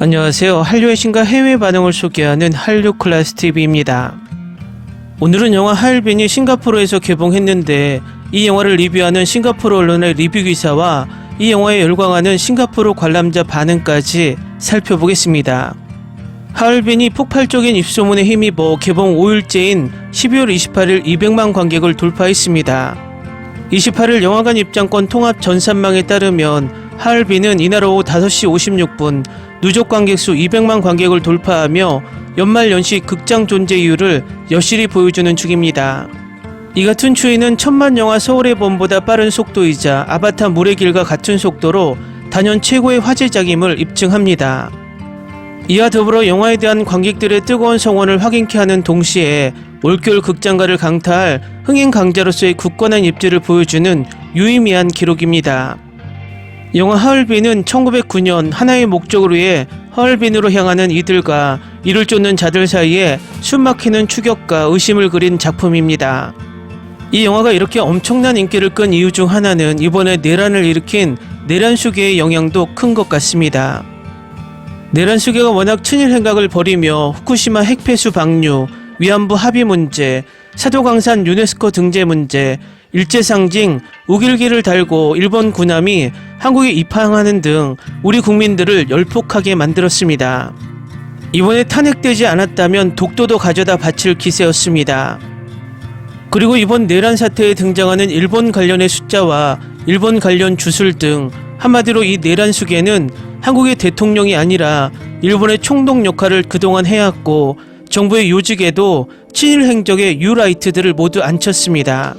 안녕하세요. 한류의 신과 해외 반응을 소개하는 한류클래스TV입니다. 오늘은 영화 하얼빈이 싱가포르에서 개봉했는데 이 영화를 리뷰하는 싱가포르 언론의 리뷰 기사와 이 영화에 열광하는 싱가포르 관람자 반응까지 살펴보겠습니다. 하얼빈이 폭발적인 입소문에 힘입어 개봉 5일째인 12월 28일 200만 관객을 돌파했습니다. 28일 영화관 입장권 통합 전산망에 따르면 하얼빈은 이날 오후 5시 56분 누적 관객수 200만 관객을 돌파하며 연말연시 극장 존재 이유를 여실히 보여주는 중입니다. 이 같은 추이는 천만 영화 서울의 봄보다 빠른 속도이자 아바타 물의 길과 같은 속도로 단연 최고의 화제작임을 입증합니다. 이와 더불어 영화에 대한 관객들의 뜨거운 성원을 확인케 하는 동시에 올겨울 극장가를 강타할 흥행 강자로서의 굳건한 입지를 보여주는 유의미한 기록입니다. 영화 하얼빈은 1909년 하나의 목적을 위해 하얼빈으로 향하는 이들과 이를 쫓는 자들 사이에 숨막히는 추격과 의심을 그린 작품입니다. 이 영화가 이렇게 엄청난 인기를 끈 이유 중 하나는 이번에 내란을 일으킨 내란 수계의 영향도 큰 것 같습니다. 내란 수계가 워낙 친일 행각을 벌이며 후쿠시마 핵폐수 방류, 위안부 합의 문제, 사도강산 유네스코 등재 문제, 일제상징, 우길기를 달고 일본 군함이 한국에 입항하는 등 우리 국민들을 열폭하게 만들었습니다. 이번에 탄핵되지 않았다면 독도도 가져다 바칠 기세였습니다. 그리고 이번 내란 사태에 등장하는 일본 관련의 숫자와 일본 관련 주술 등 한마디로 이 내란 수계는 한국의 대통령이 아니라 일본의 총독 역할을 그동안 해왔고 정부의 요직에도 친일 행적의 유라이트들을 모두 앉혔습니다.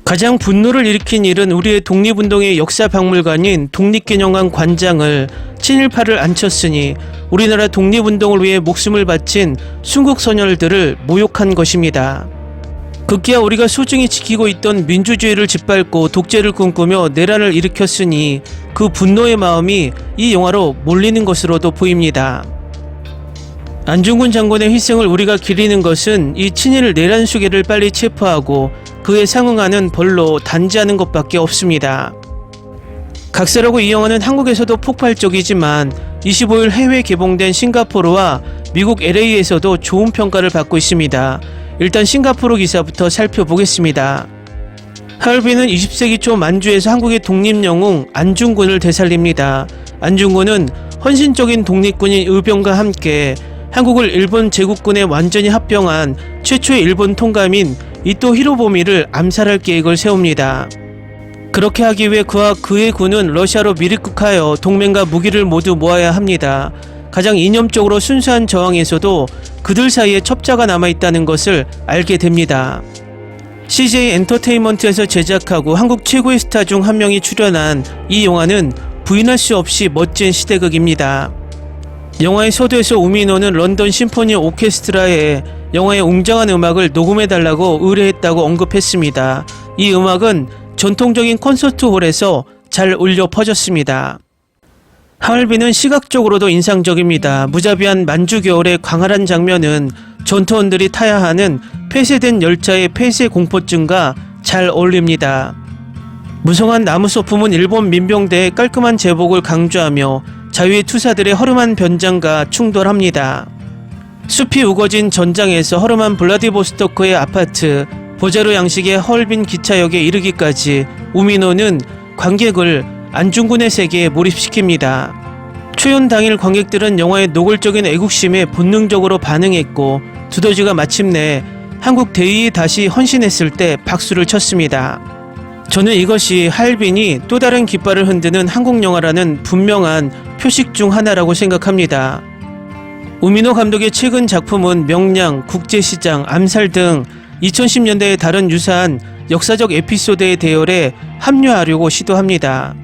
가장 분노를 일으킨 일은 우리의 독립운동의 역사박물관인 독립기념관 관장을 친일파를 앉혔으니 우리나라 독립운동을 위해 목숨을 바친 순국선열들을 모욕한 것입니다. 급기야 우리가 소중히 지키고 있던 민주주의를 짓밟고 독재를 꿈꾸며 내란을 일으켰으니 그 분노의 마음이 이 영화로 몰리는 것으로도 보입니다. 안중근 장군의 희생을 우리가 기리는 것은 이 친일 내란 수계를 빨리 체포하고 그에 상응하는 벌로 단죄하는 것밖에 없습니다. 각설하고 이 영화는 한국에서도 폭발적이지만 25일 해외 개봉된 싱가포르와 미국 LA에서도 좋은 평가를 받고 있습니다. 일단 싱가포르 기사부터 살펴보겠습니다. 하얼빈은 20세기 초 만주에서 한국의 독립영웅 안중근을 되살립니다. 안중근은 헌신적인 독립군인 의병과 함께 한국을 일본 제국군에 완전히 합병한 최초의 일본 통감인 이토 히로부미를 암살할 계획을 세웁니다. 그렇게 하기 위해 그와 그의 군은 러시아로 밀입국하여 동맹과 무기를 모두 모아야 합니다. 가장 이념적으로 순수한 저항에서도 그들 사이에 첩자가 남아있다는 것을 알게 됩니다. CJ 엔터테인먼트에서 제작하고 한국 최고의 스타 중 한 명이 출연한 이 영화는 부인할 수 없이 멋진 시대극입니다. 영화의 서두에서 우미노는 런던 심포니 오케스트라에 영화의 웅장한 음악을 녹음해달라고 의뢰했다고 언급했습니다. 이 음악은 전통적인 콘서트홀에서 잘 울려 퍼졌습니다. 하얼빈은 시각적으로도 인상적입니다. 무자비한 만주 겨울의 광활한 장면은 전투원들이 타야 하는 폐쇄된 열차의 폐쇄 공포증과 잘 어울립니다. 무성한 나무 소품은 일본 민병대의 깔끔한 제복을 강조하며 자유의 투사들의 허름한 변장과 충돌합니다. 숲이 우거진 전장에서 허름한 블라디보스토크의 아파트, 보자루 양식의 하얼빈 기차역에 이르기까지 우미노는 관객을 안중근의 세계에 몰입시킵니다. 초연 당일 관객들은 영화의 노골적인 애국심에 본능적으로 반응했고 두더지가 마침내 한국 대의에 다시 헌신했을 때 박수를 쳤습니다. 저는 이것이 하얼빈이 또 다른 깃발을 흔드는 한국 영화라는 분명한 표식 중 하나라고 생각합니다. 우미노 감독의 최근 작품은 명량, 국제시장, 암살 등 2010년대의 다른 유사한 역사적 에피소드의 대열에 합류하려고 시도합니다.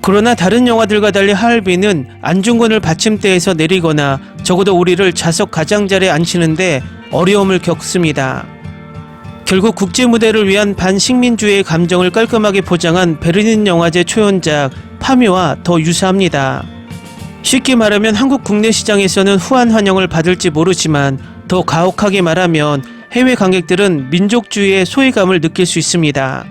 그러나 다른 영화들과 달리 하얼빈은 안중근을 받침대에서 내리거나 적어도 우리를 좌석 가장자리에 앉히는데 어려움을 겪습니다. 결국 국제무대를 위한 반식민주의의 감정을 깔끔하게 포장한 베르린 영화제 초연작 파묘와 더 유사합니다. 쉽게 말하면 한국 국내 시장에서는 후한 환영을 받을지 모르지만 더 가혹하게 말하면 해외 관객들은 민족주의의 소외감을 느낄 수 있습니다.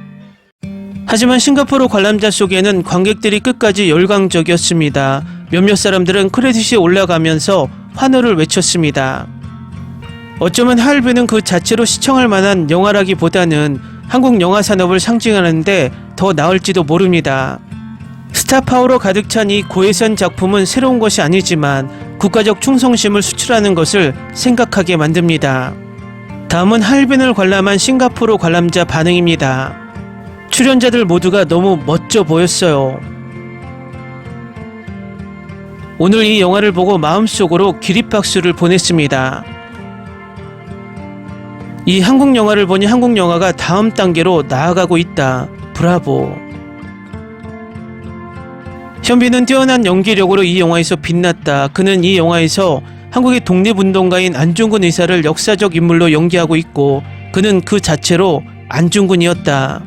하지만 싱가포르 관람자 속에는 관객들이 끝까지 열광적이었습니다. 몇몇 사람들은 크레딧이 올라가면서 환호를 외쳤습니다. 어쩌면 하얼빈은 그 자체로 시청할 만한 영화라기보다는 한국 영화 산업을 상징하는데 더 나을지도 모릅니다. 스타파워로 가득 찬 이 고예산 작품은 새로운 것이 아니지만 국가적 충성심을 수출하는 것을 생각하게 만듭니다. 다음은 하얼빈을 관람한 싱가포르 관람자 반응입니다. 출연자들 모두가 너무 멋져 보였어요. 오늘 이 영화를 보고 마음속으로 기립박수를 보냈습니다. 이 한국 영화를 보니 한국 영화가 다음 단계로 나아가고 있다. 브라보. 현빈은 뛰어난 연기력으로 이 영화에서 빛났다. 그는 이 영화에서 한국의 독립운동가인 안중근 의사를 역사적 인물로 연기하고 있고 그는 그 자체로 안중근이었다.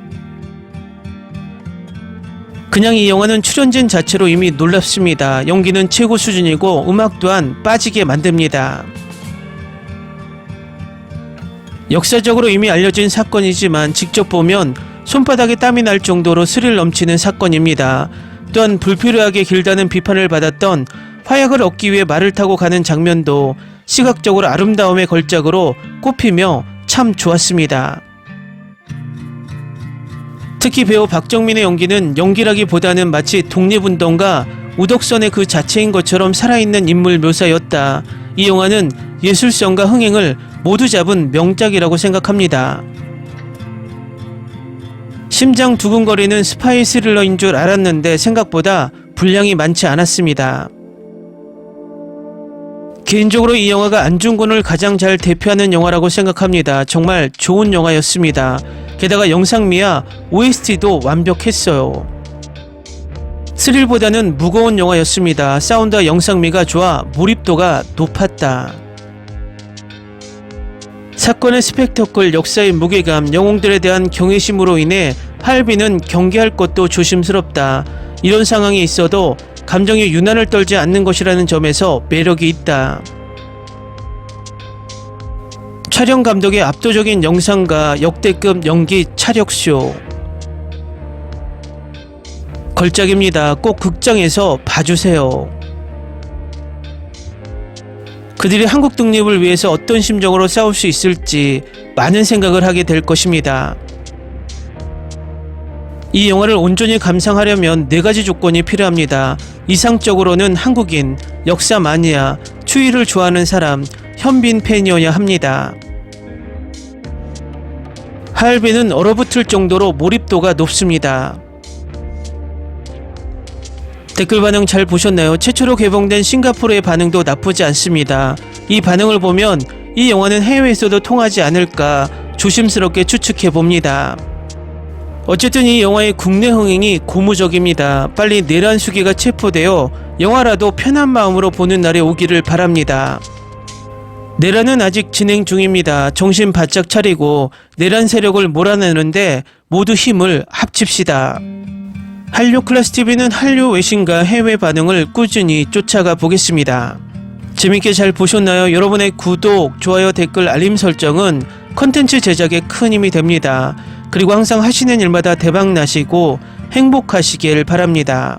그냥 이 영화는 출연진 자체로 이미 놀랍습니다. 연기는 최고 수준이고 음악 또한 빠지게 만듭니다. 역사적으로 이미 알려진 사건이지만 직접 보면 손바닥에 땀이 날 정도로 스릴 넘치는 사건입니다. 또한 불필요하게 길다는 비판을 받았던 화약을 얻기 위해 말을 타고 가는 장면도 시각적으로 아름다움의 걸작으로 꼽히며 참 좋았습니다. 특히 배우 박정민의 연기는 연기라기보다는 마치 독립운동가 우덕선의 그 자체인 것처럼 살아있는 인물 묘사였다. 이 영화는 예술성과 흥행을 모두 잡은 명작이라고 생각합니다. 심장 두근거리는 스파이 스릴러인 줄 알았는데 생각보다 분량이 많지 않았습니다. 개인적으로 이 영화가 안중근을 가장 잘 대표하는 영화라고 생각합니다. 정말 좋은 영화였습니다. 게다가 영상미와 OST도 완벽했어요. 스릴보다는 무거운 영화였습니다. 사운드와 영상미가 좋아 몰입도가 높았다. 사건의 스펙터클, 역사의 무게감, 영웅들에 대한 경외심으로 인해 하얼빈은 경계할 것도 조심스럽다. 이런 상황이 있어도 감정의 유난을 떨지 않는 것이라는 점에서 매력이 있다. 촬영 감독의 압도적인 영상과 역대급 연기 차력쇼. 걸작입니다. 꼭 극장에서 봐주세요. 그들이 한국 독립을 위해서 어떤 심정으로 싸울 수 있을지 많은 생각을 하게 될 것입니다. 이 영화를 온전히 감상하려면 4가지 조건이 필요합니다. 이상적으로는 한국인, 역사 마니아, 추위를 좋아하는 사람, 현빈 팬이어야 합니다. 하얼빈은 얼어붙을 정도로 몰입도가 높습니다. 댓글 반응 잘 보셨나요? 최초로 개봉된 싱가포르의 반응도 나쁘지 않습니다. 이 반응을 보면 이 영화는 해외에서도 통하지 않을까 조심스럽게 추측해봅니다. 어쨌든 이 영화의 국내 흥행이 고무적입니다. 빨리 내란 수기가 체포되어 영화라도 편한 마음으로 보는 날이 오기를 바랍니다. 내란은 아직 진행 중입니다. 정신 바짝 차리고 내란 세력을 몰아내는데 모두 힘을 합칩시다. 한류 클래스TV는 한류 외신과 해외 반응을 꾸준히 쫓아가 보겠습니다. 재밌게 잘 보셨나요? 여러분의 구독, 좋아요, 댓글, 알림 설정은 컨텐츠 제작에 큰 힘이 됩니다. 그리고 항상 하시는 일마다 대박 나시고 행복하시길 바랍니다.